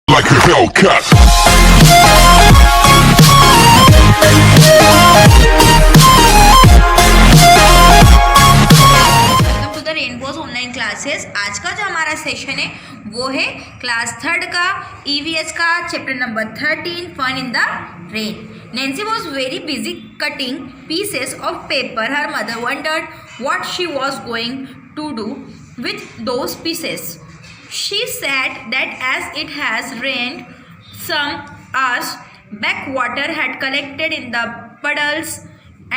like a Hellcat. Welcome to the rainbows online classes. आज का जो हमारा सेशन है वो है क्लास थर्ड का ईवीएस का chapter number 13 fun in the rain. Nancy was very busy cutting pieces of paper. Her mother wondered what she was going to do with those pieces. She said that as it has rained some hours back, water had collected in the puddles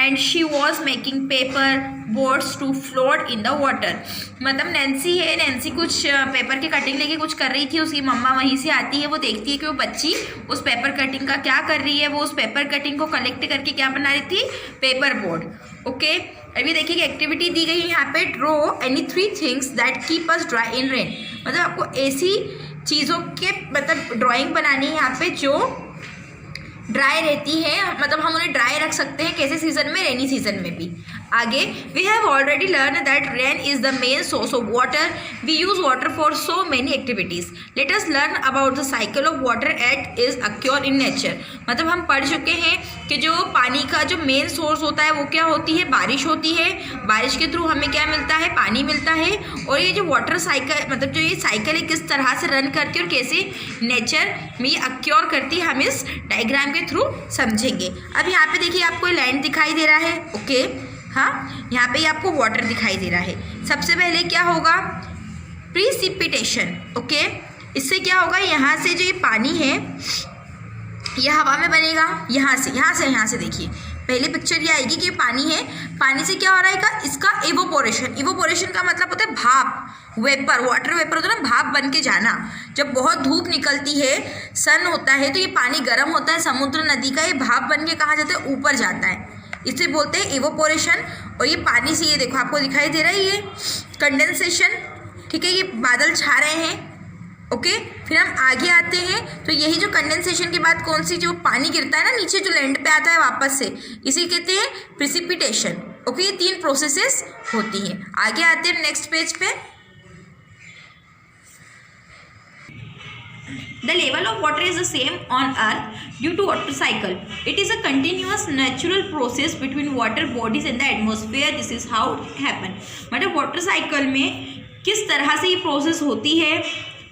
and she was making paper boards to float in the water. मतलब Nancy है, Nancy कुछ paper की cutting लेके कुछ कर रही थी। उसकी मम्मा वहीं से आती है, वो देखती है कि वो बच्ची उस पेपर कटिंग का क्या कर रही है। वो उस पेपर कटिंग को कलेक्ट करके क्या बना रही थी, पेपर बोर्ड। ओके, अभी देखिए कि एक्टिविटी दी गई है यहाँ पे, draw any 3 things that keep us dry in rain. मतलब आपको ऐसी चीज़ों के मतलब ड्राइंग बनानी है यहाँ पे जो ड्राई रहती है, मतलब हम उन्हें ड्राई रख सकते हैं कैसे सीजन में, रेनी सीजन में भी। आगे, we have already learn that rain is the main source of water. We use water for so many activities. Let us learn about the cycle of water at is occur in nature. मतलब हम पढ़ चुके हैं कि जो पानी का जो मेन सोर्स होता है वो क्या होती है, बारिश होती है। बारिश के थ्रू हमें क्या मिलता है, पानी मिलता है। और ये जो वाटर साइकिल मतलब जो ये साइकिल है किस तरह से रन करती है और कैसे नेचर में ये अक्योर करती है, हम इस डायग्राम के थ्रू समझेंगे। अब यहाँ पे देखिए आपको लैंड दिखाई दे रहा है। ओके, हाँ, यहाँ पे आपको वाटर दिखाई दे रहा है। सबसे पहले क्या होगा, प्रीसिपिटेशन। ओके, इससे क्या होगा, यहाँ से जो ये पानी है ये हवा में बनेगा। यहाँ से देखिए पहले पिक्चर ये आएगी कि पानी है, पानी से क्या हो रहा है, इसका इवोपोरेशन। इवोपोरेशन का मतलब होता है भाप, वेपर, वाटर वेपर होता है ना, भाप बन के जाना। जब बहुत धूप निकलती है, सन होता है, तो ये पानी गर्म होता है, समुद्र नदी का ये भाप बन के कहाँ जाता है, ऊपर जाता है। इसे बोलते हैं इवोपोरेशन। और ये पानी से, ये देखो आपको दिखाई दे रहा है ये कंडेंसेशन। ठीक है, ये बादल छा रहे हैं। ओके, फिर हम आगे आते हैं तो यही जो कंडेंसेशन के बाद कौन सी जो पानी गिरता है ना नीचे, जो लैंड पे आता है वापस से, इसे कहते हैं प्रिसिपिटेशन। ओके, ये 3 प्रोसेसेस होती हैं। आगे आते हैं नेक्स्ट पेज पे। The level of water is the same on earth due to water cycle. It is a continuous natural process between water bodies and the atmosphere. This is how it happen. मतलब water cycle में किस तरह से ये process होती है,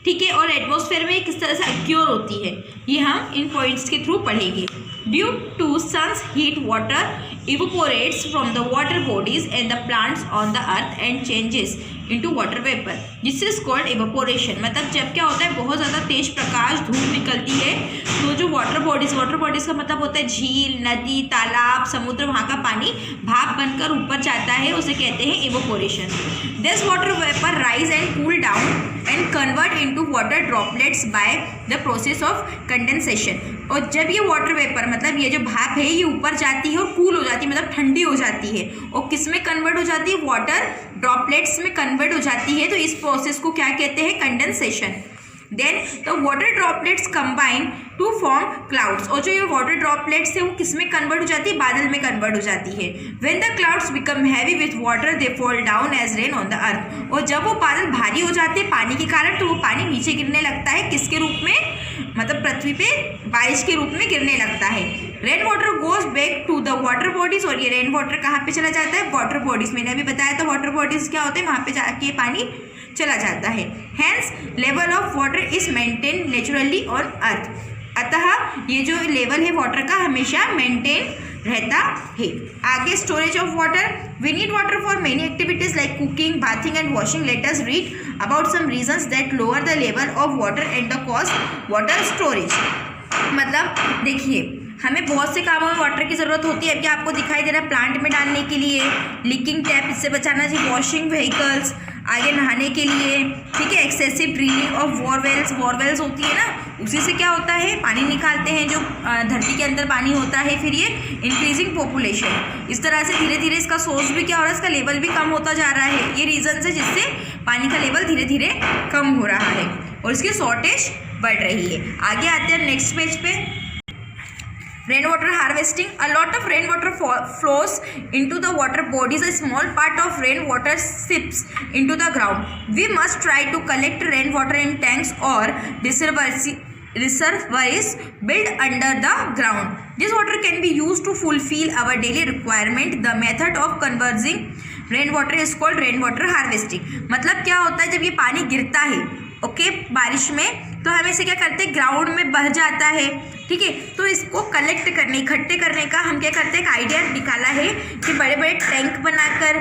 ठीक है, और एटमॉस्फेयर में किस तरह से अक्योर होती है, ये हम इन पॉइंट्स के थ्रू पढ़ेंगे। Due to sun's heat water evaporates from the water bodies and the plants on the earth and changes into water vapor. This is called evaporation. मतलब जब क्या होता है, बहुत ज़्यादा तेज प्रकाश धूप निकलती है तो जो वाटर बॉडीज़ का मतलब होता है झील, नदी, तालाब, समुद्र, वहाँ का पानी भाप बनकर ऊपर जाता है, उसे कहते हैं evaporation. This water vapor rise and cool down and convert into water droplets by the process of condensation. और जब ये वाटर वेपर मतलब ये जो भाप है ये ऊपर जाती है और कूल हो जाती है, मतलब ठंडी हो जाती है, और किस में कन्वर्ट हो जाती है, वाटर ड्रॉपलेट्स में कन्वर्ट हो जाती है। तो इस प्रोसेस को क्या कहते हैं, condensation. Then the water droplets combine to form clouds. और जो ये वाटर ड्रॉपलेट्स है वो किस में कन्वर्ट हो जाती है, बादल में कन्वर्ट हो जाती है। When the clouds become heavy with water they fall down as rain on the earth. और जब वो बादल भारी हो जाते हैं पानी के कारण, तो वो पानी नीचे गिरने लगता है, किसके रूप में, मतलब पृथ्वी पे बारिश के रूप में गिरने लगता है। Rain water goes back to the water bodies. और ये रेन वाटर कहाँ पे चला जाता है, वाटर बॉडीज। मैंने अभी बताया था वाटर बॉडीज क्या होते हैं, वहाँ पे जाके पानी चला जाता है। Hence level of water is maintain naturally on earth. अतः ये जो लेवल है वाटर का हमेशा मेंटेन रहता है। आगे storage of water. We need water for many activities like cooking, bathing and washing. Let us read about some reasons that lower the level of water and the cost water storage. मतलब देखिए हमें बहुत से कामों में water की ज़रूरत होती है। अभी आपको दिखाई दे रहा है प्लांट में डालने के लिए, लीकिंग टैप इससे बचाना चाहिए, वॉशिंग व्हीकल्स, आगे नहाने के लिए, ठीक है, एक्सेसिव ड्रिलिंग ऑफ बोरवेल्स होती है ना, उसी से क्या होता है, पानी निकालते हैं, जो धरती के अंदर पानी होता है। फिर ये इंक्रीजिंग पॉपुलेशन, इस तरह से धीरे धीरे इसका सोर्स भी क्या हो रहा है, इसका लेवल भी कम होता जा रहा है। ये रीज़न है जिससे पानी का लेवल धीरे धीरे कम हो रहा है और इसकी शॉर्टेज बढ़ रही है। आगे आते हैं नेक्स्ट पेज पे। Rainwater harvesting. A lot of rainwater flows into the water bodies. A small part of rainwater seeps into the ground. We must try to collect rainwater in tanks or reservoir is built under the ground. This water can be used to fulfill our daily requirement. The method of conserving rainwater is called rainwater harvesting. मतलब क्या होता है, जब ये पानी गिरता है बारिश में, तो हम इसे क्या करते हैं, ग्राउंड में बह जाता है, ठीक है। तो इसको कलेक्ट करने, इकट्ठे करने का हम क्या करते हैं, एक आइडिया निकाला है कि बड़े बड़े टैंक बनाकर,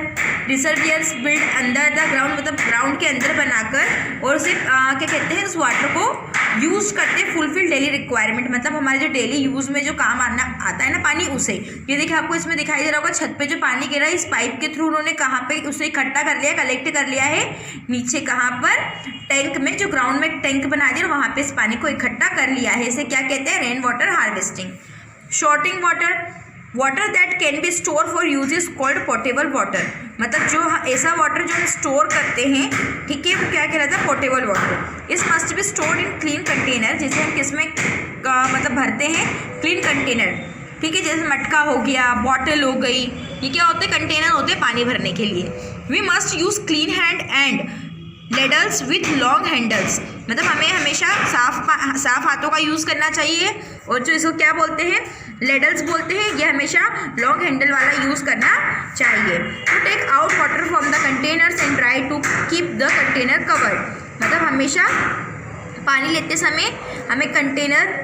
रिजर्वियर्स बिल्ड अंडर द ग्राउंड, मतलब ग्राउंड के अंदर बनाकर, और उसे क्या कहते हैं, उस वाटर को यूज़ करते हैं फुलफिल डेली रिक्वायरमेंट, मतलब हमारे जो डेली यूज़ में जो काम आता है ना पानी, उसे। ये देखिए आपको इसमें दिखाई दे रहा होगा, छत पे जो पानी गिरा है, इस पाइप के थ्रू उन्होंने कहाँ पे उसे इकट्ठा कर लिया, कलेक्ट कर लिया है, नीचे कहाँ पर, टैंक में, जो ग्राउंड में टैंक बना दिया, वहाँ पे इस पानी को इकट्ठा कर लिया है। इसे क्या कहते हैं, rain water harvesting. Storing water, water that can be store for use is called portable water, मतलब जो ऐसा वाटर जो हम स्टोर करते हैं, ठीक है, वो क्या कहलाता है, पोर्टेबल वाटर। इस must be stored in clean container, जिसे हम किसमें मतलब भरते हैं, क्लीन कंटेनर, ठीक है, जैसे मटका हो गया, बॉटल हो गई, ये क्या होते हैं, कंटेनर होते हैं पानी भरने के लिए। We must use clean hand and ladles with long handles, मतलब हमें हमेशा साफ हाथों का यूज़ करना चाहिए, और जो इसको क्या बोलते हैं, लेडल्स बोलते हैं, ये हमेशा लॉन्ग हैंडल वाला यूज़ करना चाहिए। To take out water from the containers and try to keep the container covered, मतलब हमेशा पानी लेते समय हमें कंटेनर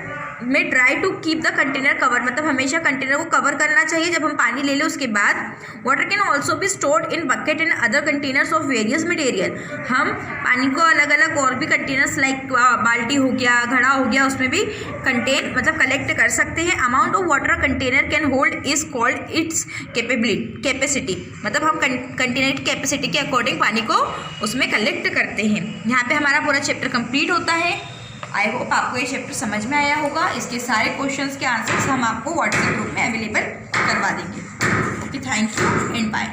में try to keep the container cover, मतलब हमेशा कंटेनर को कवर करना चाहिए जब हम पानी ले लें उसके बाद। Water can also be stored in bucket and other containers of various material, हम पानी को अलग अलग और भी कंटेनर्स लाइक बाल्टी हो गया, घड़ा हो गया, उसमें भी कंटेन मतलब कलेक्ट कर सकते हैं। Amount of water container can hold is called its capacity, मतलब हम कंटेनर की कैपेसिटी के अकॉर्डिंग पानी को उसमें कलेक्ट करते हैं। यहाँ पे हमारा पूरा चैप्टर कंप्लीट होता है। आई होप आपको ये चैप्टर समझ में आया होगा। इसके सारे क्वेश्चंस के आंसर्स हम आपको व्हाट्सएप ग्रुप में अवेलेबल करवा देंगे। Okay, thank you and bye.